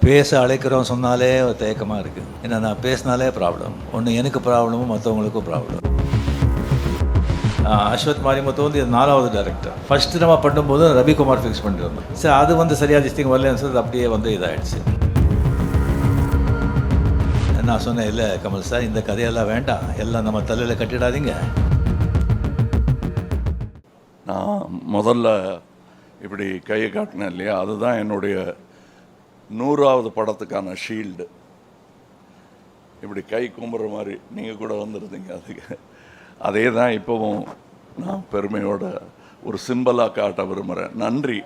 பேச அழைக்கிறோம் சொன்னாலே ஒரு தயக்கமாக இருக்குது. ஏன்னா நான் பேசினாலே ப்ராப்ளம். ஒன்று எனக்கு ப்ராப்ளமும் மற்றவங்களுக்கும் ப்ராப்ளம். அஸ்வத் மாரிமுத்து வந்து இது 4வது டைரக்டர். ஃபஸ்ட்டு நம்ம பண்ணும்போது ரவிக்குமார் ஃபிக்ஸ் பண்ணிருந்தோம். சரி, அது வந்து சரியாக டிஸ்டிங் வரலன்னு சொல்லி அப்படியே வந்து இதாகிடுச்சு. நான் சொன்னேன், இல்லை கமல் சார், இந்த கதையெல்லாம் வேண்டாம், எல்லாம் நம்ம தலையில் கட்டிடாதீங்க. நான் முதல்ல இப்படி கையை காட்டினேன் இல்லையா, அதுதான் என்னுடைய 100வது படத்துக்கான ஷீல்டு. இப்படி கை கும்புற மாதிரி நீங்கள் கூட வந்துருந்தீங்க. அதுக்கு அதே தான் இப்போவும் நான் பெருமையோட ஒரு சிம்பலாக காட்ட விரும்புகிறேன். நன்றி,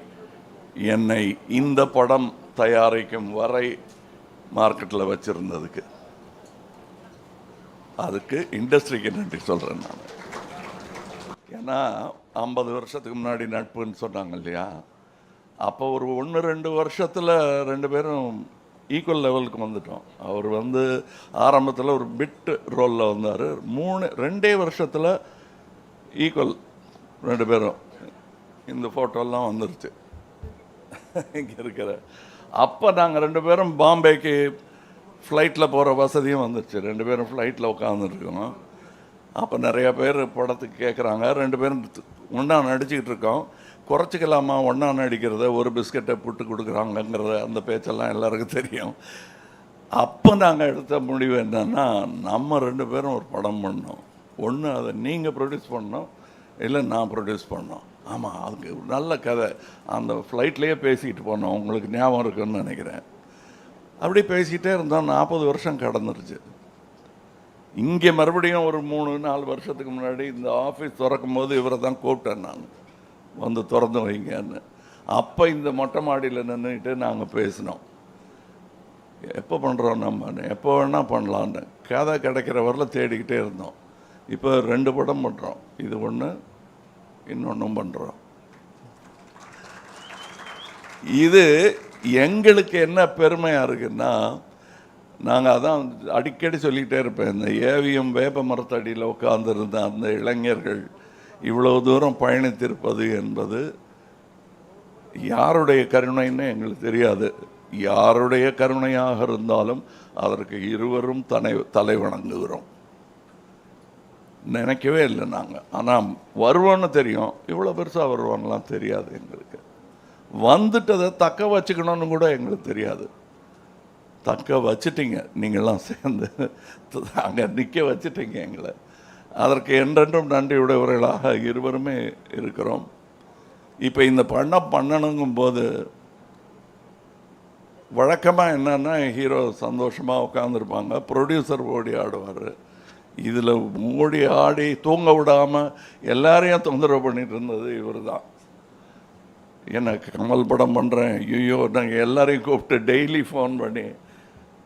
என்னை இந்த படம் தயாரிக்கும் வரை மார்க்கெட்டில் வச்சுருந்ததுக்கு. அதுக்கு இண்டஸ்ட்ரிக்கு நன்றி சொல்கிறேன் நான். ஏன்னா 50 வருஷத்துக்கு முன்னாடி நட்புன்னு சொன்னாங்க இல்லையா, அப்போ ஒரு 1-2 வருஷத்தில் 2 பேரும் ஈக்குவல் லெவலுக்கு வந்துட்டோம். அவர் வந்து ஆரம்பத்தில் ஒரு பிட் ரோலில் வந்தார். 2 வருஷத்தில் ஈக்குவல் 2 பேரும். இந்த ஃபோட்டோலாம் வந்துருச்சு இங்கே இருக்கிற. அப்போ நாங்கள் 2 பேரும் பாம்பேக்கு ஃப்ளைட்டில் போகிற வசதியும் வந்துருச்சு. 2 பேரும் ஃப்ளைட்டில் உட்காந்துருக்கோம். அப்போ நிறையா பேர் படத்துக்கு கேட்குறாங்க. 2 பேரும் ஒன்றா நடிச்சுக்கிட்டு இருக்கோம். குறைச்சிக்கலாமா ஒன்றா நடிக்கிறத, ஒரு பிஸ்கட்டை புட்டு கொடுக்குறாங்கங்கிறத, அந்த பேச்செல்லாம் எல்லாருக்கும் தெரியும். அப்போ நாங்கள் எடுத்த முடிவு என்னன்னா, நம்ம 2 பேரும் ஒரு படம் பண்ணோம். ஒன்று அதை நீங்கள் ப்ரொடியூஸ் பண்ணோம், இல்லை நான் ப்ரொடியூஸ் பண்ணோம். ஆமாம், அதுக்கு நல்ல கதை. அந்த ஃப்ளைட்லேயே பேசிக்கிட்டு போனோம், உங்களுக்கு ஞாபகம் இருக்குன்னு நினைக்கிறேன். அப்படி பேசிக்கிட்டே இருந்தோம். 40 வருஷம் கடந்துருச்சு. இங்கே மறுபடியும் ஒரு 3-4 வருஷத்துக்கு முன்னாடி இந்த ஆஃபீஸ் திறக்கும் போது இவரை தான் கூப்பிட்டேன் நான், வந்து திறந்து வைங்கன்னு. அப்போ இந்த மொட்டை மாடியில் நின்றுக்கிட்டு நாங்கள் பேசினோம், எப்போ பண்ணுறோம் நம்ம, எப்போ வேணால் பண்ணலான்னு. கதை கிடைக்கிற வரல தேடிக்கிட்டே இருந்தோம். இப்போ 2 படம் பண்ணுறோம். இது ஒன்று, இன்னொன்றும் பண்ணுறோம். இது எங்களுக்கு என்ன பெருமையாக இருக்குன்னா, நாங்கள் அதான் அடிக்கடி சொல்லிகிட்டே இருப்பேன், இந்த ஏவிஎம் வேப்ப மரத்தடியில் உட்காந்துருந்த அந்த இளைஞர்கள் இவ்வளோ தூரம் பயணித்திருப்பது என்பது யாருடைய கருணைன்னு எங்களுக்கு தெரியாது. யாருடைய கருணையாக இருந்தாலும் அதற்கு இருவரும் தலை வணங்குகிறோம். நினைக்கவே இல்லை நாங்கள். ஆனால் வருவோன்னு தெரியும், இவ்வளோ பெருசாக வருவான்லாம் தெரியாது எங்களுக்கு. வந்துட்டதை தக்க வச்சுக்கணும்னு கூட எங்களுக்கு தெரியாது. தக்க வச்சுட்டீங்க, நீங்கள்லாம் சேர்ந்து அங்கே நிற்க வச்சுட்டீங்க எங்களை. அதற்கு என்றென்றும் நன்றி உடையவர்களாக இருவருமே இருக்கிறோம். இப்போ இந்த பண்ணணுங்கும்போது வழக்கமாக என்னன்னா, ஹீரோ சந்தோஷமாக உட்காந்துருப்பாங்க, ப்ரொடியூசர் ஓடி ஆடுவார். இதில் ஓடி ஆடி தூங்க விடாமல் எல்லாரையும் தொந்தரவு பண்ணிட்டு இருந்தது இவர் தான். எனக்கு கமல் படம் பண்ணுறேன், ஐயோ, நாங்கள் எல்லாரையும் கூப்பிட்டு டெய்லி ஃபோன் பண்ணி,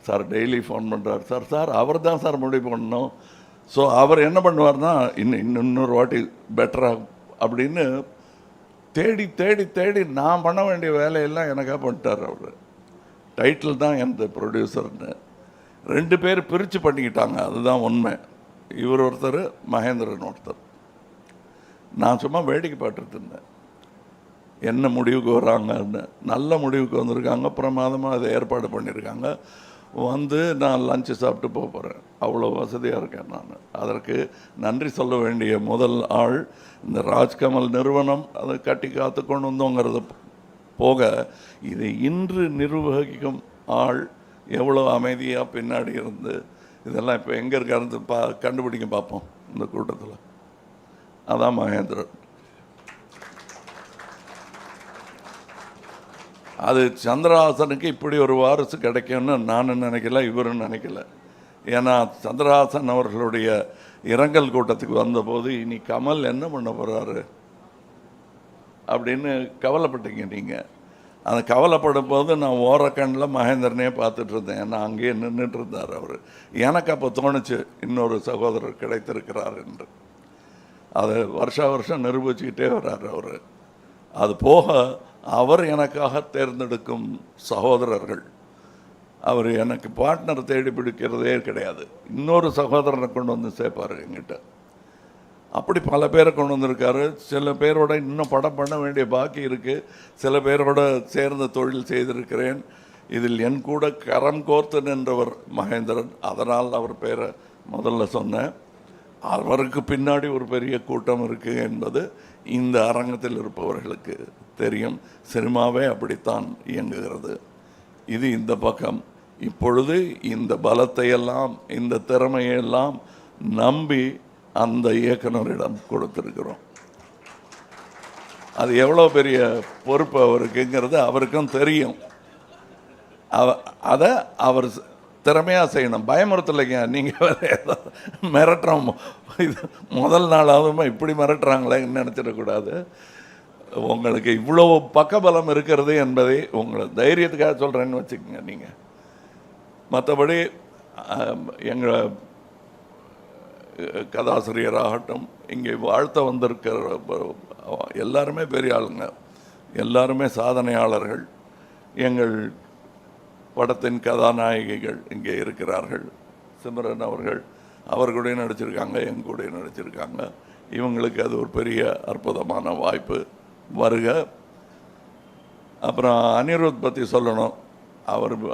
சார் டெய்லி ஃபோன் பண்ணுறார் சார், சார் அவர் தான் சார் முடிவு பண்ணணும். ஸோ அவர் என்ன பண்ணுவார்னா, இன்னொரு வாட்டி பெட்டராக அப்படின்னு தேடி தேடி தேடி நான் பண்ண வேண்டிய வேலையெல்லாம் எனக்காக பண்ணிட்டார் அவர். டைட்டில் தான் எனது ப்ரொடியூசர்னு 2 பேர் பிரித்து பண்ணிக்கிட்டாங்க, அதுதான் உண்மை. இவர் ஒருத்தர், மகேந்திரன் ஒருத்தர். நான் சும்மா வேடிக்கை பார்த்துட்டு இருந்தேன், என்ன முடிவுக்கு வராங்கன்னு. நல்ல முடிவுக்கு வந்திருக்காங்க, பிரமாதமாக அதை ஏற்பாடு பண்ணியிருக்காங்க. வந்து நான் லஞ்சு சாப்பிட்டு போகிறேன், அவ்வளோ வசதியாக இருக்கேன் நான். அதற்கு நன்றி சொல்ல வேண்டிய முதல் ஆள் இந்த ராஜ்கமல் நிறுவனம். அதை கட்டி காத்து கொண்டு வந்தோங்கிறது போக, இதை இன்று நிர்வகிக்கும் ஆள் எவ்வளோ அமைதியாக பின்னாடி இருந்து இதெல்லாம் இப்போ எங்கே இருக்காரு கண்டுபிடிக்க பார்ப்போம் இந்த கூட்டத்தில். அதான் மகேந்திரன். அது சந்திரஹாசனுக்கு இப்படி ஒரு வாரிசு கிடைக்கும்னு நானும் நினைக்கல, இவரும் நினைக்கல. ஏன்னா சந்திரஹாசன் அவர்களுடைய இரங்கல் கூட்டத்துக்கு வந்தபோது, இனி கமல் என்ன பண்ண போகிறாரு அப்படின்னு கவலைப்பட்டீங்க நீங்கள். அந்த கவலைப்படும் போது நான் ஓரக்கண்ணில் மகேந்திரனே பார்த்துட்டு இருந்தேன். ஏன்னா அங்கேயே நின்றுட்டு இருந்தார் அவர். எனக்கு அப்போ தோணுச்சு, இன்னொரு சகோதரர் கிடைத்திருக்கிறார் என்று. அதை வருஷம் நிரூபிச்சுக்கிட்டே வர்றார் அவர். அது போக அவர் எனக்காக தேர்ந்தெடுக்கும் சகோதரர்கள், அவர் எனக்கு பார்ட்னர் தேடி பிடிக்கிறதே கிடையாது. இன்னொரு சகோதரனை கொண்டு வந்து சேர்ப்பார் என்கிட்ட. அப்படி பல பேரை கொண்டு வந்திருக்காரு. சில பேரோட இன்னும் படம் பண்ண வேண்டிய பாக்கி இருக்குது. சில பேரோட சேர்ந்து தொழில் செய்திருக்கிறேன். இதில் என் கூட கரம் கோர்த்து நின்றவர் மகேந்திரன். அதனால் அவர் பேரை முதல்ல சொன்னேன். அவருக்கு பின்னாடி ஒரு பெரிய கூட்டம் இருக்குது என்பது இந்த அரங்கத்தில் இருப்பவர்களுக்கு தெரியும். சினிமாவே அப்படித்தான் இயங்குகிறது. இது இந்த பக்கம். இப்பொழுது இந்த பலத்தையெல்லாம் இந்த திறமையெல்லாம் நம்பி அந்த இயக்குனரிடம் கொடுத்துருக்கிறோம். அது எவ்வளோ பெரிய பொறுப்பு அவருக்குங்கிறது அவருக்கும் தெரியும். அதை அவர் திறமையாக செய்யணும். பயமுறுத்தலைங்க. நீங்கள் ஏதோ மிரட்டுறோம், இது முதல் நாளாவது இப்படி மிரட்டுறாங்களேன்னு நினச்சிடக்கூடாது. உங்களுக்கு இவ்வளோ பக்கபலம் இருக்கிறது என்பதை உங்களை தைரியத்துக்காக சொல்கிறேன்னு வச்சுக்கோங்க. நீங்கள் மற்றபடி எங்கள் கதாசிரியராகட்டும், இங்கே வாழ்த்த வந்திருக்கிற எல்லாருமே பெரிய ஆளுங்க, எல்லாருமே சாதனையாளர்கள். எங்கள் படத்தின் கதாநாயகிகள் இங்கே இருக்கிறார்கள். சிம்ரன் அவர்களுடைய நடிச்சிருக்காங்க, என் கூட நடிச்சிருக்காங்க. இவங்களுக்கு அது ஒரு பெரிய அற்புதமான வாய்ப்பு. வருக. அப்புறம் அனிருத் பற்றி சொல்லணும்.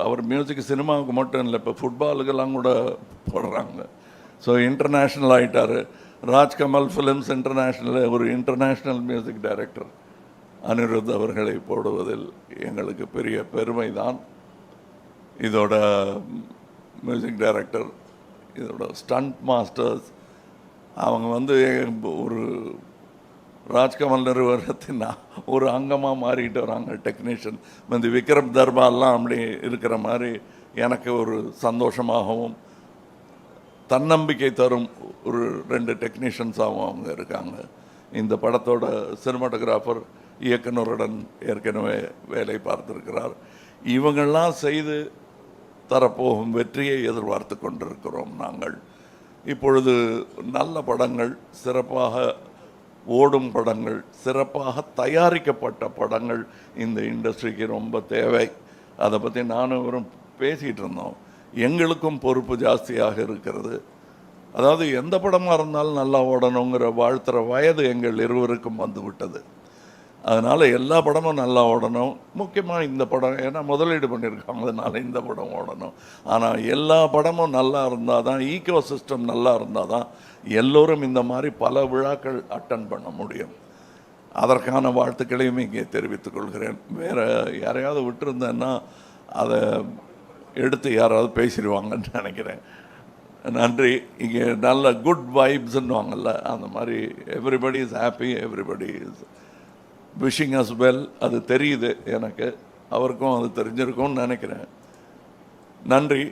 அவர் மியூசிக் சினிமாவுக்கு மட்டும் இல்லை, இப்போ ஃபுட்பாலுக்கெல்லாம் கூட போடுறாங்க. ஸோ இன்டர்நேஷ்னல் ஆகிட்டார். ராஜ்கமல் ஃபிலிம்ஸ் இன்டர்நேஷ்னல் ஒரு இன்டர்நேஷ்னல் மியூசிக் டைரக்டர் அனிருத் அவர்களை போடுவதில் எங்களுக்கு பெரிய பெருமை தான். இதோட மியூசிக் டைரக்டர், இதோட ஸ்டண்ட் மாஸ்டர்ஸ், அவங்க ஒரு ராஜ்கமல் நிறுவனத்தின் ஒரு அங்கமாக மாறிட்டு வராங்க. டெக்னீஷியன் விக்ரம் தர்பாலாம் அப்படி இருக்கிற மாதிரி எனக்கு ஒரு சந்தோஷமாகவும் தன்னம்பிக்கை தரும் ஒரு 2 டெக்னீஷியன்ஸாகவும் அவங்க இருக்காங்க. இந்த படத்தோட சினிமாட்டோகிராஃபர் இயக்குனருடன் ஏற்கனவே வேலை பார்த்திருக்கிறார். இவங்கள்லாம் செய்து தரப்போகும் வெற்றியை எதிர்பார்த்து கொண்டிருக்கிறோம் நாங்கள். இப்பொழுது நல்ல படங்கள், சிறப்பாக ஓடும் படங்கள், சிறப்பாக தயாரிக்கப்பட்ட படங்கள் இந்த இண்டஸ்ட்ரிக்கு ரொம்ப தேவை. அதை பற்றி நானும் இவரும் பேசிகிட்டு இருந்தோம். எங்களுக்கும் பொறுப்பு ஜாஸ்தியாக இருக்கிறது. அதாவது எந்த படமாக இருந்தாலும் நல்லா ஓடணுங்கிற வாழ்த்துற வயது எங்கள் இருவருக்கும் வந்து விட்டது. அதனால் எல்லா படமும் நல்லா ஓடணும். முக்கியமாக இந்த படம், ஏன்னா முதலீடு பண்ணியிருக்காங்க, அதனால் இந்த படம் ஓடணும். ஆனால் எல்லா படமும் நல்லா இருந்தால் தான், ஈக்கோ சிஸ்டம் நல்லா இருந்தால் தான் எல்லோரும் இந்த மாதிரி பல விழாக்கள் அட்டன் பண்ண முடியும். அதற்கான வாழ்த்துக்களையும் இங்கே தெரிவித்துக் கொள்கிறேன். வேறு யாரையாவது விட்டுருந்தேன்னா அதை எடுத்து யாராவது பேசிடுவாங்கன்னு நினைக்கிறேன். நன்றி. இங்கே நல்ல குட் வைப்ஸ்ன்னுவாங்கல்ல, அந்த மாதிரி everybody is happy, everybody is wishing us well. அது தெரியுது எனக்கு, அவருக்கும் அது தெரிஞ்சிருக்கும்னு நினைக்கிறேன். நன்றி,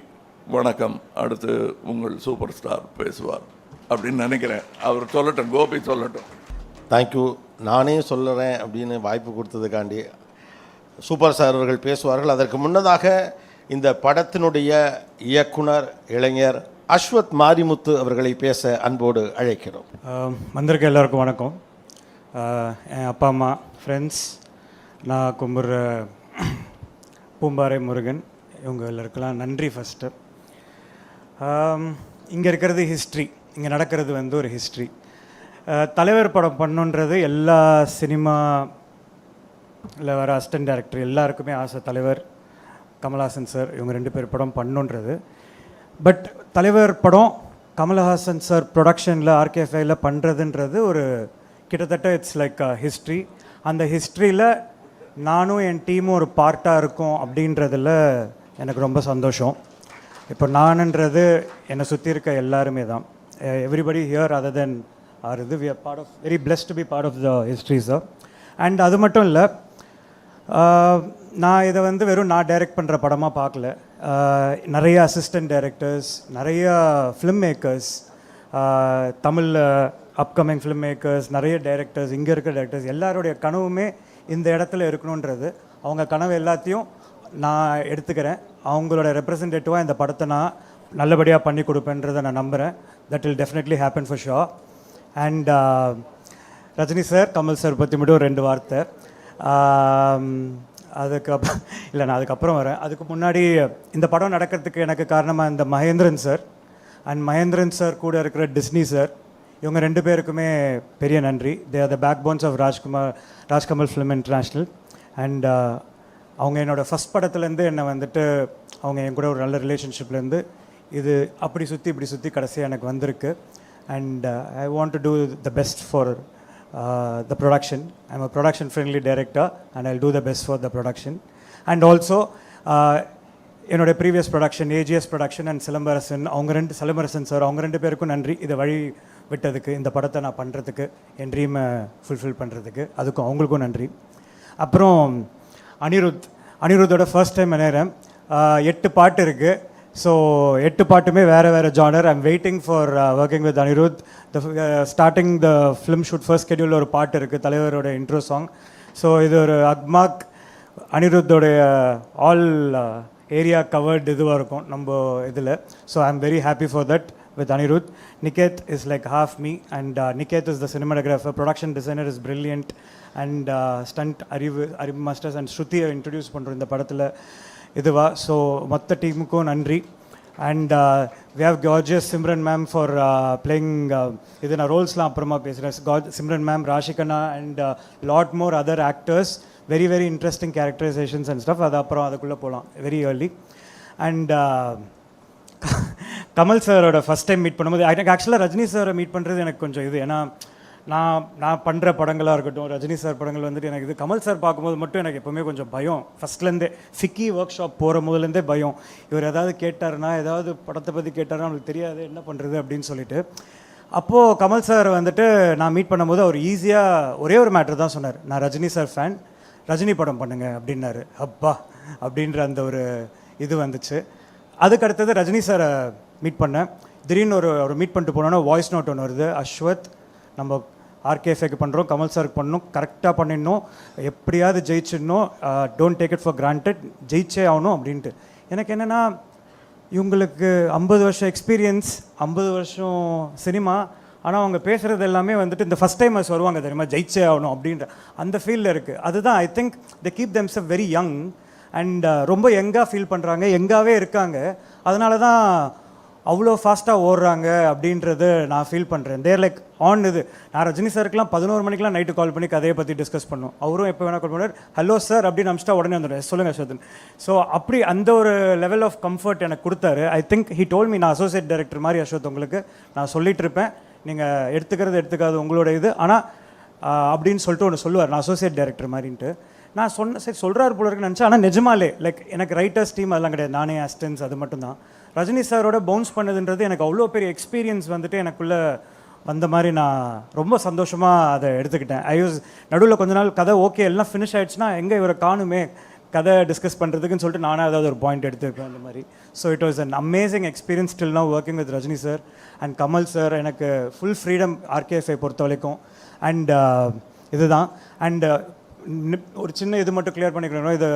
வணக்கம். அடுத்து உங்கள் சூப்பர் ஸ்டார் பேசுவார் அப்படின்னு நினைக்கிறேன். அவர் சொல்லட்டும், கோபி சொல்லட்டும். தேங்க்யூ. நானே சொல்லுறேன் அப்படின்னு வாய்ப்பு கொடுத்ததுக்காண்டி சூப்பர் ஸ்டார் அவர்கள் பேசுவார்கள். அதற்கு முன்னதாக இந்த படத்தினுடைய இயக்குனர் இளைஞர் அஸ்வத் மாரிமுத்து அவர்களை பேச அன்போடு அழைக்கிறோம். வந்திருக்க எல்லாருக்கும் வணக்கம். என் அப்பா அம்மா, ஃப்ரெண்ட்ஸ், நான் கும்புற பூம்பாறை முருகன், இவங்க எல்லாருக்கெல்லாம் நன்றி. ஃபஸ்ட்டு இங்கே இருக்கிறது ஹிஸ்ட்ரி, இங்கே நடக்கிறது ஒரு ஹிஸ்ட்ரி. தலைவர் படம் பண்ணுன்றது எல்லா சினிமாவில் வர அசிஸ்டன்ட் டைரக்டர் எல்லாருக்குமே ஆசை. தலைவர், கமல்ஹாசன் சார், இவங்க 2 பேர் படம் பண்ணுன்றது. பட் தலைவர் படம் கமல்ஹாசன் சார் ப்ரொடக்ஷனில் RK5ல பண்ணுறதுன்றது ஒரு கிட்டத்தட்ட இட்ஸ் லைக் ஹிஸ்ட்ரி. அந்த ஹிஸ்ட்ரியில் நானும் என் டீமும் ஒரு பார்ட்டாக இருக்கோம் அப்படின்றதில் எனக்கு ரொம்ப சந்தோஷம். இப்போ நானுன்றது என்னை சுற்றி இருக்க எல்லாருமே தான். Everybody here other then are இது we are part of, very blessed to be part of the history sir. And அது மட்டும் இல்லை, நான் இதை வெறும் நான் டைரக்ட் பண்ணுற படமாக பார்க்கல. நிறைய அசிஸ்டன்ட் டைரக்டர்ஸ், நிறைய ஃபிலிம் மேக்கர்ஸ், தமிழில் அப்கமிங் ஃபிலிம் மேக்கர்ஸ், நிறைய டைரக்டர்ஸ், இங்கே இருக்கிற டைரக்டர்ஸ் எல்லாருடைய கனவுமே இந்த இடத்துல இருக்கணுன்றது. அவங்க கனவு எல்லாத்தையும் நான் எடுத்துக்கிறேன். அவங்களோட ரெப்ரசன்டேட்டிவாக இந்த படத்தை நான் நல்லபடியாக பண்ணி கொடுப்பேன்றதை நான் நம்புகிறேன். That will definitely happen for sure. And Rajini sir, Kamal sir பற்றி மட்டும் 2 வார்த்தை. அதுக்கப்புறம் வரேன். அதுக்கு முன்னாடி இந்த படம் நடக்கிறதுக்கு எனக்கு காரணமாக இந்த Mahendran sir and Mahendran sir கூட இருக்கிற டிஸ்னி சார், இவங்க 2 பேருக்குமே பெரிய நன்றி. They are the backbones of Rajkamal film international. And அவங்க என்னோடய ஃபஸ்ட் படத்துலேருந்து என்னை வந்துட்டு அவங்க என் கூட ஒரு நல்ல ரிலேஷன்ஷிப்லேருந்து இது அப்படி சுற்றி இப்படி சுற்றி கடைசியாக எனக்கு வந்திருக்கு. And I want to do the best for the production. I am a production friendly director and I do the best for the production. And also என்னோடய previous production AGS production and Silambarasan Silambarasan sir அவங்க 2 பேருக்கும் நன்றி. இதை வழி விட்டதுக்கு, இந்த படத்தை நான் பண்ணுறதுக்கு, என் ட்ரீமை ஃபுல்ஃபில் பண்ணுறதுக்கு, அதுக்கும் அவங்களுக்கும் நன்றி. அப்புறம் அனிருத்தோட ஃபர்ஸ்ட் டைம் நினைக்கிறேன். 8 பாட்டு இருக்குது. ஸோ 8 பாட்டுமே வேறு genre. I'm waiting for working with Anirudh. Starting the film shoot first ஷெட்யூலில் ஒரு பாட்டு இருக்குது, தலைவரோட இன்ட்ரோ சாங். ஸோ இது ஒரு அக்மாக் அனிருத்தோடைய ஆல் ஏரியா கவர்டு இதுவாக இருக்கும் நம்ம இதில். So I am very happy for that with Anirudh. Niket is like half me, and Niket is the cinematographer. Production designer is brilliant, and stunt Ariv Masters and Shruti introduce பண்ணுறோம் இந்த படத்தில் இதுவா. So மொத்த டீமுக்கும் நன்றி. And we have gorgeous Simran ma'am for playing இது நான் ரோல்ஸ்லாம் அப்புறமா பேசுகிறேன். Simran ma'am, Rashikana and lot more other actors. Very very interesting characterizations and stuff. அது அப்புறம் அதுக்குள்ளே போகலாம் very early. And கமல் சாரோட ஃபஸ்ட் டைம் மீட் பண்ணும்போது எனக்கு ஆக்சுவலாக ரஜினி சாரை மீட் பண்ணுறது எனக்கு கொஞ்சம் இது. ஏன்னா நான் பண்ணுற படங்களாக இருக்கட்டும், ரஜினி சார் படங்கள் வந்துட்டு எனக்கு இது. கமல் சார் பார்க்கும்போது மட்டும் எனக்கு எப்போவுமே கொஞ்சம் பயம். ஃபஸ்ட்லேருந்தே ஃபிக்கி ஒர்க் ஷாப் போகிற முதலேருந்தே பயம். இவர் ஏதாவது கேட்டாருன்னா, ஏதாவது படத்தை பற்றி கேட்டாருன்னா அவங்களுக்கு தெரியாது என்ன பண்ணுறது அப்படின்னு சொல்லிட்டு. அப்போது கமல் சார் வந்துட்டு நான் மீட் பண்ணும்போது அவர் ஈஸியாக ஒரே ஒரு மேட்ரு தான் சொன்னார். நான் ரஜினி சார் ஃபேன், ரஜினி படம் பண்ணுங்க அப்படின்னாரு. அப்பா அப்படின்ற அந்த ஒரு இது வந்துச்சு. அதுக்கு அடுத்தது ரஜினி சாரை மீட் பண்ணேன். திடீர்னு ஒரு மீட் பண்ணிட்டு போனோன்னா வாய்ஸ் நோட் ஒன்று வருது. அஸ்வத், நம்ம ஆர்கேஎஃப்ஐக்கு பண்ணுறோம், கமல் சாருக்கு பண்ணணும், கரெக்டாக பண்ணிடணும், எப்படியாவது ஜெயிச்சிடணும், don't take it for granted, ஜெயிச்சே ஆகணும் அப்படின்ட்டு. எனக்கு என்னென்னா, இவங்களுக்கு 50 வருஷம் எக்ஸ்பீரியன்ஸ், 50 வருஷம் சினிமா, ஆனால் அவங்க பேசுகிறது எல்லாமே வந்துட்டு இந்த ஃபஸ்ட் டைமர்ஸ் வருவாங்க தெரியுமா, ஜெயிச்சே ஆகணும் அப்படின்ற அந்த ஃபீல்டில் இருக்குது. அதுதான் I think they keep themself very young and ரொம்ப யங்காக ஃபீல் பண்ணுறாங்க, யங்காகவே இருக்காங்க. அதனால தான் அவ்வளோ ஃபாஸ்ட்டாக ஓடுறாங்க அப்படின்றது நான் ஃபீல் பண்ணுறேன். தேர் லைக் ஆன் இது. நான் ரஜினி சாருக்குலாம் 11 மணிக்கெலாம் நைட்டு கால் பண்ணி கதையை பற்றி டிஸ்கஸ் பண்ணோம். அவரும் எப்போ வேணால் கால் பண்ணுவார், ஹலோ சார் அப்படின்னு அமிச்சிட்டா உடனே வந்துடுறேன், சொல்லுங்கள் அஸ்வத். ஸோ அப்படி அந்த ஒரு லெவல் ஆஃப் கம்ஃபர்ட் எனக்கு கொடுத்தாரு. I think he told me, நான் அசோசியேட் டைரக்டர் மாதிரி அஸ்வத் உங்களுக்கு நான் சொல்லிட்டு இருப்பேன், நீங்கள் எடுத்துக்காது உங்களோட இது, ஆனால் அப்படின்னு சொல்லிட்டு ஒன்று சொல்லுவார், நான் அசோசியேட் டைரக்டர் மாதிரின்ட்டு. நான் சரி சொல்கிறாரு போல இருக்குன்னு நினச்சேன். ஆனால் நிஜமாலே லைக் எனக்கு ரைட்டர்ஸ் டீம் அதெல்லாம் கிடையாது, நானே அசிஸ்டன்ஸ் அது மட்டும்தான். ரஜினி சாரோட பவுன்ஸ் பண்ணதுன்றது எனக்கு அவ்வளோ பெரிய எக்ஸ்பீரியன்ஸ் வந்துட்டு எனக்குள்ளே வந்த மாதிரி நான் ரொம்ப சந்தோஷமாக அதை எடுத்துக்கிட்டேன். நடுவில் கொஞ்ச நாள் கதை ஓகே எல்லாம் ஃபினிஷ் ஆகிடுச்சுன்னா எங்கே இவரை காணுமே கதை டிஸ்கஸ் பண்ணுறதுக்குன்னு சொல்லிட்டு நானே ஏதாவது ஒரு பாயிண்ட் எடுத்துருப்பேன் அந்த மாதிரி. So it was an amazing experience still now working with Rajini sir and Kamal sir. எனக்கு ஃபுல் ஃப்ரீடம் ஆர்கேஎஃப்ஐ பொறுத்த வரைக்கும். அண்ட் இதுதான். அண்ட் ஒரு சின்ன இது மட்டும் கிளியர் பண்ணிக்கிறோம், இது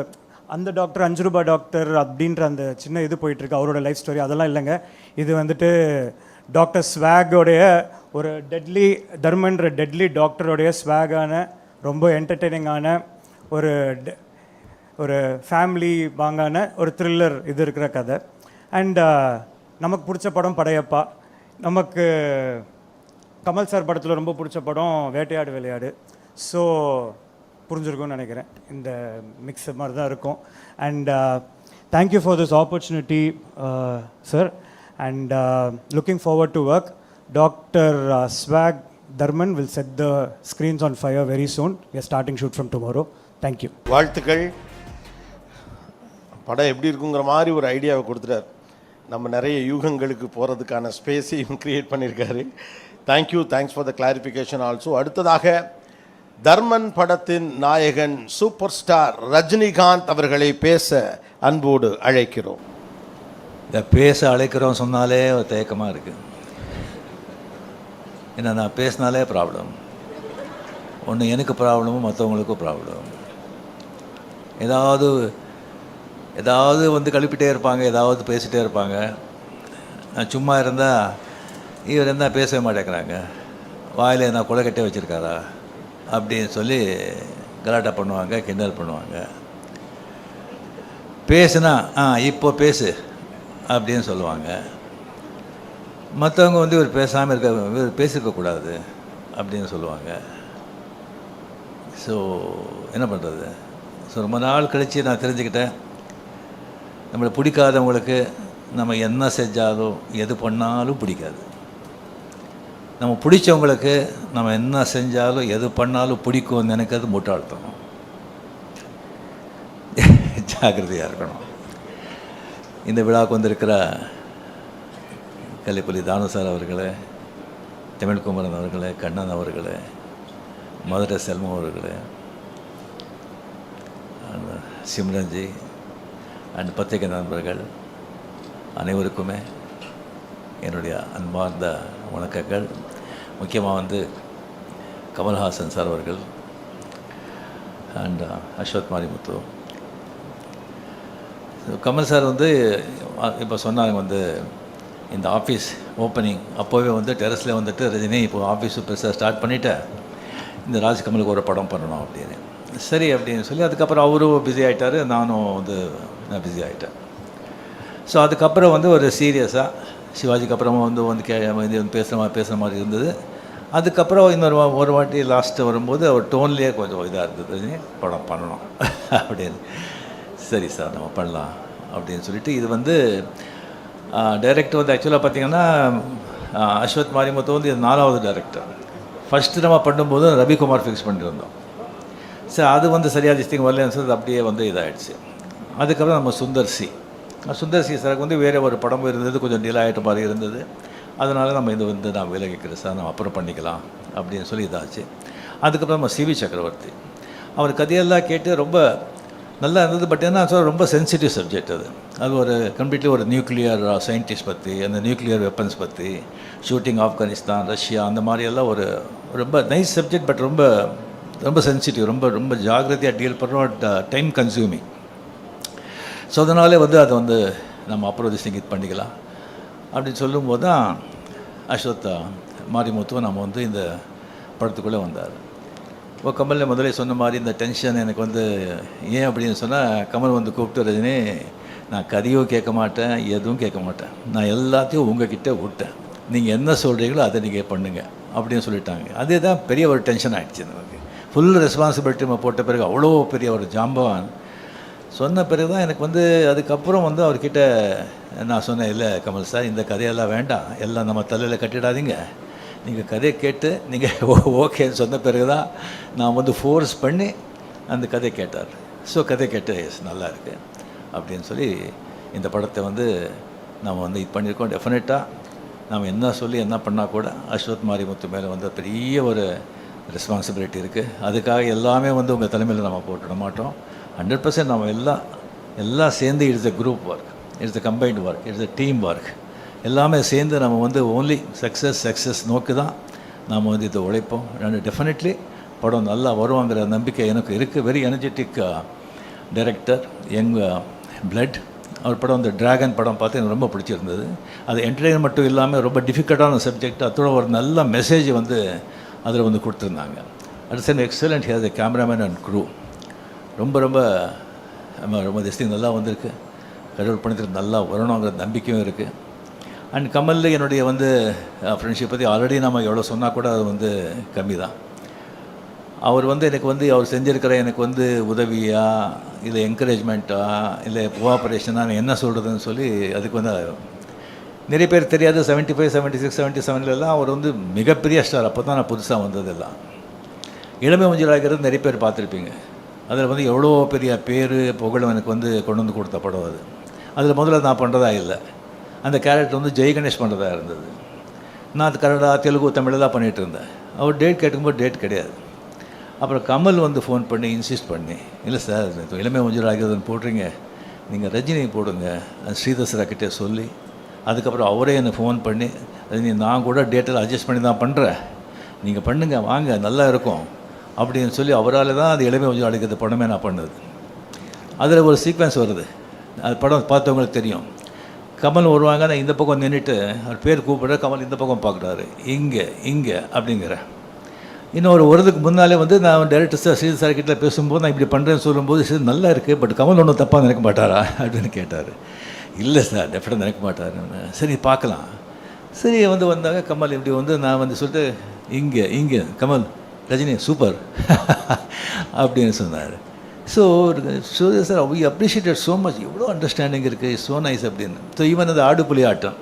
அந்த டாக்டர் 5 ரூபாய் டாக்டர் அப்படின்ற அந்த சின்ன இது போயிட்டுருக்கு அவரோட லைஃப் ஸ்டோரி, அதெல்லாம் இல்லைங்க. இது வந்துட்டு டாக்டர் ஸ்வாகோடைய ஒரு தர்மன்ற டெட்லி டாக்டரோடைய ஸ்வாகான ரொம்ப என்டர்டெய்னிங்கான ஒரு ஃபேமிலி வாங்கான ஒரு த்ரில்லர் இது இருக்கிற கதை. அண்ட் நமக்கு பிடிச்ச படம் படையப்பா, நமக்கு கமல் சார் படத்தில் ரொம்ப பிடிச்ச படம் வேட்டையாடு விளையாடு. ஸோ புரிஞ்சிருக்கும்னு நினைக்கிறேன், இந்த மிக்ஸ் மாதிரி தான் இருக்கும். And thank you for this opportunity sir, and looking forward to work. Doctor ஸ்வாக் தர்மன் will set the screens on fire very soon. We are starting shoot from tomorrow. Thank you. வாழ்த்துக்கள். படம் எப்படி இருக்குங்கிற மாதிரி ஒரு ஐடியாவை கொடுத்துட்டார். நம்ம நிறைய யூகங்களுக்கு போகிறதுக்கான ஸ்பேஸையும் க்ரியேட் பண்ணியிருக்காரு. Thank you, thanks for the clarification also. அடுத்ததாக தர்மன் படத்தின் நாயகன் சூப்பர் ஸ்டார் ரஜினிகாந்த் அவர்களை பேச அன்போடு அழைக்கிறோம். இந்த பேச அழைக்கிறோம் சொன்னாலே ஒரு தயக்கமாக இருக்குது. ஏன்னா நான் பேசினாலே ப்ராப்ளம். ஒன்று எனக்கு ப்ராப்ளமும் மற்றவங்களுக்கும் ப்ராப்ளம். ஏதாவது வந்து கழுப்பிட்டே இருப்பாங்க, ஏதாவது பேசிகிட்டே இருப்பாங்க. நான் சும்மா இருந்தால் இவர் இருந்தால் பேசவே மாட்டேங்கிறாங்க, வாயில் நான் கொலைக்கட்டே வச்சுருக்காரா அப்படின்னு சொல்லி கலாட்டா பண்ணுவாங்க, கிண்டல் பண்ணுவாங்க. பேசுனா இப்போ பேசு அப்படின்னு சொல்லுவாங்க. மற்றவங்க வந்து இவர் பேசாமல் இவர் பேசிருக்கக்கூடாது அப்படின்னு சொல்லுவாங்க. ஸோ என்ன பண்ணுறது? ஸோ ரொம்ப நாள் கழித்து நான் தெரிஞ்சுக்கிட்டேன், நம்மளை பிடிக்காதவங்களுக்கு நம்ம என்ன செஞ்சாலும் எது பண்ணாலும் பிடிக்காது. நம்ம பிடிச்சவங்களுக்கு நம்ம என்ன செஞ்சாலும் எது பண்ணாலும் பிடிக்கும்னு நினைக்கிறது முட்டாள்தனம். ஜாக்கிரதையாக இருக்கணும். இந்த விழாவுக்கு வந்திருக்கிற கல்லிப்பள்ளி தானு சார் அவர்களே, தமிழ்குமரன் அவர்களே, கண்ணன் அவர்களே, மதுரை செல்வம் அவர்களே, சிம்ரன்ஜி அண்ட் பத்திரிகை நண்பர்கள் அனைவருக்குமே என்னுடைய அன்பார்ந்த வணக்கங்கள். முக்கியமாக வந்து கமல்ஹாசன் சார் அவர்கள் அண்ட் அஸ்வத் மாரிமுத்து. கமல் சார் வந்து இப்போ சொன்னாங்க வந்து இந்த ஆஃபீஸ் ஓப்பனிங் அப்போவே வந்து டெரஸில் வந்துட்டு ரஜினி இப்போ ஆஃபீஸ் பெருசாக ஸ்டார்ட் பண்ணிவிட்டேன், இந்த ராஜ்கமலுக்கு ஒரு படம் பண்ணணும் அப்படின்னு. சரி அப்படின்னு சொல்லி அதுக்கப்புறம் அவரும் பிஸி ஆகிட்டார், நானும் வந்து நான் பிஸி ஆகிட்டேன். ஸோ அதுக்கப்புறம் வந்து ஒரு சீரியஸாக சிவாஜிக்கு அப்புறமா வந்து வந்து பேசுகிற மாதிரி இருந்தது. அதுக்கப்புறம் ஒரு வாட்டி லாஸ்ட்டு வரும்போது அவர் டோன்லேயே கொஞ்சம் இதாக இருந்தது, படம் பண்ணணும் அப்படின்னு. சரி சார் நம்ம பண்ணலாம் அப்படின்னு சொல்லிட்டு இது வந்து டைரக்டர் வந்து ஆக்சுவலாக பார்த்திங்கன்னா அஸ்வத் மாரிமுத்து வந்து இது 4வது டைரக்டர். ஃபஸ்ட்டு நம்ம பண்ணும்போது ரவிக்குமார் ஃபிக்ஸ் பண்ணியிருந்தோம். சரி அது வந்து சரியாக திஸ்திங் வரலன்னு சொல்லி அப்படியே வந்து இதாகிடுச்சு. அதுக்கப்புறம் நம்ம சுந்தர் சி சாருக்கு வந்து வேறு ஒரு படம் இருந்தது, கொஞ்சம் டிலே ஆகிட்ட மாதிரி இருந்தது. அதனால் நம்ம இது வந்து நான் விலகிக்கிறேன் சார், நம்ம அப்புறம் பண்ணிக்கலாம் அப்படின்னு சொல்லி இதாச்சு. அதுக்கப்புறம் நம்ம சிவி சக்கரவர்த்தி அவர் கதையெல்லாம் கேட்டு ரொம்ப நல்லா இருந்தது. பட் என்ன சொல்ல ரொம்ப சென்சிட்டிவ் சப்ஜெக்ட் அது ஒரு கம்ப்ளீட்லி ஒரு நியூக்ளியர் சயின்டிஸ்ட் பற்றி, அந்த நியூக்ளியர் வெப்பன்ஸ் பற்றி, ஷூட்டிங் ஆப்கானிஸ்தான், ரஷ்யா, அந்த மாதிரியெல்லாம் ஒரு ரொம்ப நைஸ் சப்ஜெக்ட். பட் ரொம்ப ரொம்ப சென்சிட்டிவ், ரொம்ப ரொம்ப ஜாகிரதையாக டீல் பண்ணுறோம், டைம் கன்சியூமிங். ஸோ அதனாலே வந்து அதை வந்து நம்ம அப்புறம் இது பண்ணிக்கலாம் அப்படின்னு சொல்லும்போது தான் அஸ்வத் மாரிமுத்துவை நம்ம வந்து இந்த படத்துக்குள்ளே வந்தார். இப்போ கமலில் முதலே சொன்ன மாதிரி இந்த டென்ஷன் எனக்கு வந்து ஏன் அப்படின்னு சொன்னால், கமல் வந்து கூப்பிட்டு ரஜினி நான் கதையும் கேட்க மாட்டேன், எதுவும் கேட்க மாட்டேன், நான் எல்லாத்தையும் உங்ககிட்ட விட்டேன், நீங்கள் என்ன சொல்கிறீங்களோ அதை நீங்கள் பண்ணுங்கள் அப்படின்னு சொல்லிட்டாங்க. அதே தான் பெரிய ஒரு டென்ஷன் ஆகிடுச்சு நமக்கு. ஃபுல் ரெஸ்பான்சிபிலிட்டி நம்ம போட்ட பிறகு அவ்வளோ பெரிய ஒரு ஜாம்பவான் சொன்ன பிறகு தான் எனக்கு வந்து அதுக்கப்புறம் வந்து அவர்கிட்ட நான் சொன்னேன், இல்லை கமல் சார் இந்த கதையெல்லாம் வேண்டாம், எல்லாம் நம்ம தலையில் கட்டிடாதீங்க, நீங்கள் கதையை கேட்டு நீங்கள் ஓகேன்னு சொன்ன பிறகு தான் நான் வந்து ஃபோர்ஸ் பண்ணி அந்த கதையை கேட்டார். ஸோ கதை கேட்டு எஸ் நல்லா இருக்குது அப்படின்னு சொல்லி இந்த படத்தை வந்து நம்ம வந்து இது பண்ணியிருக்கோம். டெஃபினட்டாக நம்ம என்ன சொல்லி என்ன பண்ணால் கூட அஸ்வத் மாரிமுத்து மேலே வந்து பெரிய ஒரு ரெஸ்பான்சிபிலிட்டி இருக்குது. அதுக்காக எல்லாமே வந்து உங்கள் தலைமையில் நம்ம போட்டுட மாட்டோம். 100% நம்ம எல்லாம் சேர்ந்து it's a group work, it's a combined work, it's a team work. எல்லாமே சேர்ந்து நம்ம வந்து ஓன்லி சக்ஸஸ் நோக்கி தான் நாம் வந்து இதை உழைப்போம். டெஃபினெட்லி படம் நல்லா வருவாங்கிற நம்பிக்கை எனக்கு இருக்குது. Very energetic director, young blood. அவர் படம் அந்த டிராகன் படம் பார்த்து எனக்கு ரொம்ப பிடிச்சிருந்தது. அது என்டர்டெயின் மட்டும் இல்லாமல் ரொம்ப டிஃபிகல்ட்டான சப்ஜெக்ட், அதோட ஒரு நல்ல மெசேஜ் வந்து அதில் வந்து கொடுத்துருந்தாங்க. At same excellent has a cameraman and crew. ரொம்ப ரொம்ப ரொம்ப திஸ்டிங் நல்லா வந்திருக்கு. கடவுள் பணித்திற்கு நல்லா வரணுங்கிற நம்பிக்கையும் இருக்குது. அண்ட் கமலில் என்னுடைய வந்து ஃப்ரெண்ட்ஷிப் பற்றி ஆல்ரெடி நம்ம எவ்வளோ சொன்னால் கூட அது வந்து கம்மி தான். அவர் வந்து எனக்கு வந்து அவர் செஞ்சுருக்கிற எனக்கு வந்து உதவியா இல்லை என்கரேஜ்மெண்ட்டா இல்லை கோஆப்ரேஷனாக நான் என்ன சொல்கிறதுன்னு சொல்லி அதுக்கு வந்து நிறைய பேர் தெரியாது. 75, 76, 77 அவர் வந்து மிகப்பெரிய ஸ்டார். அப்போ தான் நான் புதுசாக வந்ததெல்லாம். இளமை மஞ்சளாகிறது நிறைய பேர் பார்த்துருப்பீங்க. அதில் வந்து எவ்வளோ பெரிய பேர் புகழும் எனக்கு வந்து கொண்டு வந்து கொடுத்த படம் அது. அதில் முதல்ல நான் பண்ணுறதா இல்லை, அந்த கேரக்டர் வந்து ஜெய் கணேஷ் பண்ணுறதா இருந்தது. நான் அது கன்னடா, தெலுங்கு, தமிழில் தான் பண்ணிகிட்டு இருந்தேன். அவர் டேட் கேட்கும்போது டேட் கிடையாது. அப்புறம் கமல் வந்து ஃபோன் பண்ணி இன்சிஸ்ட் பண்ணி, இல்லை சார் இளமை மஞ்சளாகிறதுன்னு போடுறீங்க, நீங்கள் ரஜினி போடுங்க ஸ்ரீதர் சார்கிட்டே சொல்லி, அதுக்கப்புறம் அவரே என்னை ஃபோன் பண்ணி, ரஜினி நான் கூட டேட்டில் அட்ஜஸ்ட் பண்ணி தான் பண்ணுறேன், நீங்கள் பண்ணுங்கள் வாங்க நல்லா இருக்கும் அப்படின்னு சொல்லி அவரால் தான் அது இளமை கொஞ்சம் அழைக்கிறது படமே நான் பண்ணது. அதில் ஒரு சீக்வன்ஸ் வருது, அது படம் பார்த்தவங்களுக்கு தெரியும். கமல் வருவாங்க, நான் இந்த பக்கம் நின்றுட்டு அவர் பேர் கூப்பிட்ற, கமல் இந்த பக்கம் பார்க்குறாரு, இங்கே அப்படிங்கிற. இன்னொரு வருதுக்கு முன்னாலே வந்து நான் டைரக்டர் சார் ஸ்ரீதர் சார்கிட்ட பேசும்போது நான் இப்படி பண்ணுறேன்னு சொல்லும்போது சரி நல்லா இருக்குது, பட் கமல் ஒன்றும் தப்பாக நினைக்க மாட்டாரா அப்படின்னு கேட்டார். இல்லை சார் டெஃபினட்டாக நினைக்க மாட்டார். சரி பார்க்கலாம். சரி வந்து வந்தாங்க கமல் இப்படி வந்து நான் வந்து சொல்லிட்டு இங்கே கமல் ரஜினி சூப்பர் அப்படின்னு சொன்னார். So Suriya sir we appreciated so much, எவ்வளோ அண்டர்ஸ்டாண்டிங் இருக்குது, ஸோ நைஸ் அப்படின்னு. ஸோ ஈவன் அந்த ஆடுபுலி ஆட்டம்,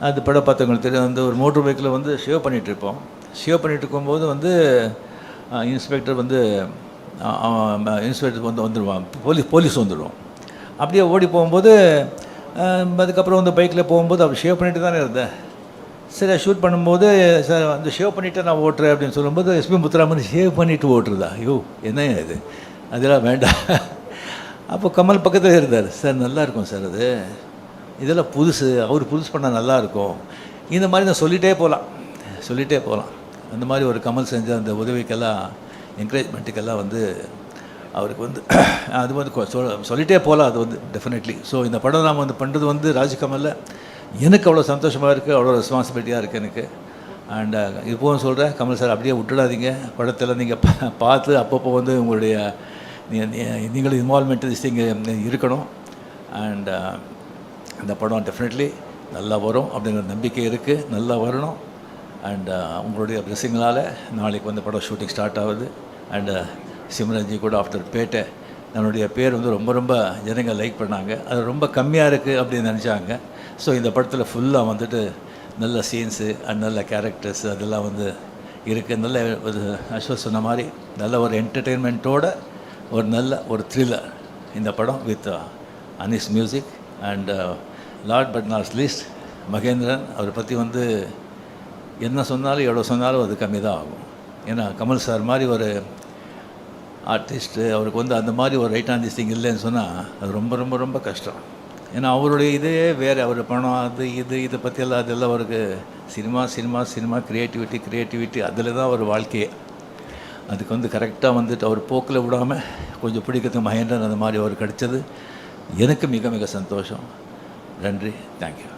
அது படம் பார்த்தவங்களுக்கு தெரியும். வந்து ஒரு மோட்டர் பைக்கில் வந்து ஷேவ் பண்ணிகிட்ருப்போம். ஷேவ் பண்ணிகிட்டு இருக்கும்போது வந்து இன்ஸ்பெக்டர் வந்து இன்ஸ்பெக்டர் வந்து வந்துடுவான், போலீஸ் வந்துடுவோம். அப்படியே ஓடி போகும்போது அதுக்கப்புறம் வந்து பைக்கில் போகும்போது அவர் ஷேவ் பண்ணிட்டு தானே இருந்தேன். சரி ஷூட் பண்ணும்போது சார் அந்த ஷேவ் பண்ணிவிட்டு நான் ஓட்டுறேன் அப்படின்னு சொல்லும்போது எஸ்பி முத்துராமன் ஷேவ் பண்ணிவிட்டு ஓட்டுறதா, ஐயோ என்ன இது, அதெல்லாம் வேண்டாம். அப்போ கமல் பக்கத்தில் இருந்தார். சார் நல்லாயிருக்கும் சார், அது இதெல்லாம் புதுசு, அவர் புதுசு பண்ணால் நல்லாயிருக்கும். இந்த மாதிரி நான் சொல்லிகிட்டே போகலாம். அந்த மாதிரி ஒரு கமல் செஞ்ச அந்த உதவிக்கெல்லாம் என்கரேஜ்மெண்ட்டுக்கெல்லாம் வந்து அவருக்கு வந்து அது வந்து சொல்லிகிட்டே போகலாம். அது வந்து டெஃபினெட்லி. ஸோ இந்த படம் நாம் வந்து பண்ணுறது வந்து ராஜ்கமலில் எனக்கு அவ்வளோ சந்தோஷமாக இருக்குது, அவ்வளோ ரெஸ்பான்சிபிலிட்டியாக இருக்குது எனக்கு. அண்ட் இப்போவும் சொல்கிறேன், கமல் சார் அப்படியே விட்டுடாதீங்க. படத்தில் நீங்கள் பார்த்து அப்பப்போ வந்து உங்களுடைய நீங்களும் இன்வால்மெண்ட் இங்கே இருக்கணும். அண்ட் இந்த படம் டெஃபினெட்லி நல்லா வரும் அப்படிங்கிற நம்பிக்கை இருக்குது, நல்லா வரணும். அண்ட் உங்களுடைய பிளெஸிங்களால் நாளைக்கு வந்து படம் ஷூட்டிங் ஸ்டார்ட் ஆகுது. அண்டு சிம்ரன்ஜி கூட ஆஃப்டர் பேட்டை நம்மளுடைய பேர் வந்து ரொம்ப ஜனங்கள் லைக் பண்ணாங்க. அது ரொம்ப கம்மியாக இருக்குது அப்படின்னு நினச்சாங்க. ஸோ இந்த படத்தில் ஃபுல்லாக வந்துட்டு நல்ல சீன்ஸு அண்ட் நல்ல கேரக்டர்ஸ் அதெல்லாம் வந்து இருக்குது. நல்ல ஒரு அஸ்வத் சொன்ன மாதிரி நல்ல ஒரு என்டர்டெயின்மெண்ட்டோட ஒரு நல்ல ஒரு த்ரில்லர் இந்த படம் with Anees music. And last but not least Mahendran, அவரை பற்றி வந்து என்ன சொன்னாலும் எவ்வளோ சொன்னாலும் அது கம்மி தான் ஆகும். ஏன்னா கமல் சார் மாதிரி ஒரு ஆர்டிஸ்ட்டு, அவருக்கு வந்து அந்த மாதிரி ஒரு ரைட் ஆன் திஸ் திங் இல்லைன்னு சொன்னால் அது ரொம்ப கஷ்டம். ஏன்னா அவருடைய இதே வேறு, அவர் பணம் அது இதை பற்றியெல்லாம் அதெல்லாம் அவருக்கு சினிமா க்ரியேட்டிவிட்டி அதில் தான் ஒரு வாழ்க்கையே. அதுக்கு வந்து கரெக்டாக வந்துட்டு அவர் போக்கில் விடாமல் கொஞ்சம் பிடிக்கிறதுக்கு மகேந்திரன் அந்த மாதிரி அவர் கிடைச்சது எனக்கு மிக சந்தோஷம். நன்றி, தேங்க்யூ.